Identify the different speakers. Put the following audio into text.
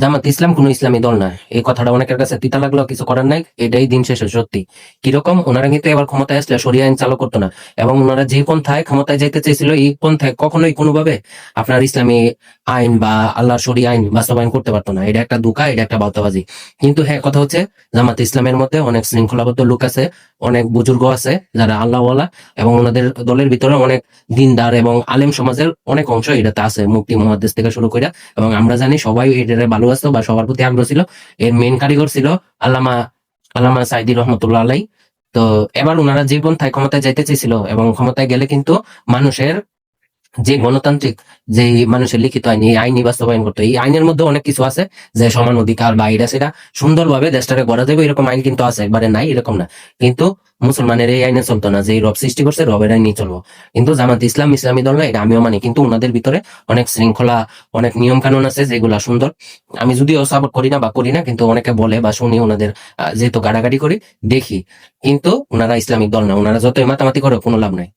Speaker 1: জামাত ইসলাম কোন ইসলামী দল না, এই কথাটা অনেকের কাছে তিতা লাগলেও কিছু করার নাই, এটাই দিন শেষে সত্যি। কিরকম, ওনারা কিন্তু এবার ক্ষমতায় আসলে শরিয়া আইন চালু করতো না, এবং ওনারা যে পন্থায় ক্ষমতায় যাইতে চেয়েছিল এই পন্থায় কখনোই কোনোভাবে আপনার ইসলামী আইন বা আল্লাহর শরিয়া আইন বাস্তবায়ন করতে পারতো না। এটা একটা ধোঁকা, এটা একটা বাউতাবাজি। কিন্তু হ্যাঁ, কথা হচ্ছে জামাত ইসলামের মধ্যে অনেক শৃঙ্খলাবদ্ধ লোক আছে, অনেক বুজুর্গ আছে যারা আল্লাহওয়ালা, এবং ওনাদের দলের ভিতরে অনেক দিনদার এবং আলেম সমাজের অনেক অংশ এটাতে আছে, মুফতি মুহাদ্দিস থেকে শুরু করে। এবং আমরা জানি সবাই এটারে ভালোবাসতো বা সবার প্রতি আগ্রহ ছিল। এর মেইন কারিগর ছিল আল্লামা আল্লামা সাইদি রহমতুল্লাহ আলাই। তো এবার ওনারা যে পন্থায় ক্ষমতায় যাইতে চেয়েছিল, এবং ক্ষমতায় গেলে কিন্তু মানুষের যে গণতান্ত্রিক, যে মানুষের লিখিত আইন, এই আইনই বাস্তবায়ন করতো। এই আইনের মধ্যে অনেক কিছু আছে, যে সমান অধিকার বা এটা সেটা সুন্দরভাবে দেশটাকে গড়া যাবে এরকম আইন কিন্তু আছে, একবারে নাই এরকম না। কিন্তু মুসলমানের এই আইনে চলতো না, যে রব সৃষ্টি করছে রবের আইনই চলবো। কিন্তু জামাত ইসলাম ইসলামী দল না, এটা আমিও মানি, কিন্তু ওনাদের ভিতরে অনেক শৃঙ্খলা, অনেক নিয়ম কানুন আছে যেগুলা সুন্দর। আমি যদিও সাপোর্ট করি না বা করি না, কিন্তু অনেকে বলে বা শুনি ওনাদের, যেহেতু গাড়াগাড়ি করি দেখি। কিন্তু ওনারা ইসলামিক দল না, ওনারা যতই মাতামাতি করে কোনো লাভ নাই।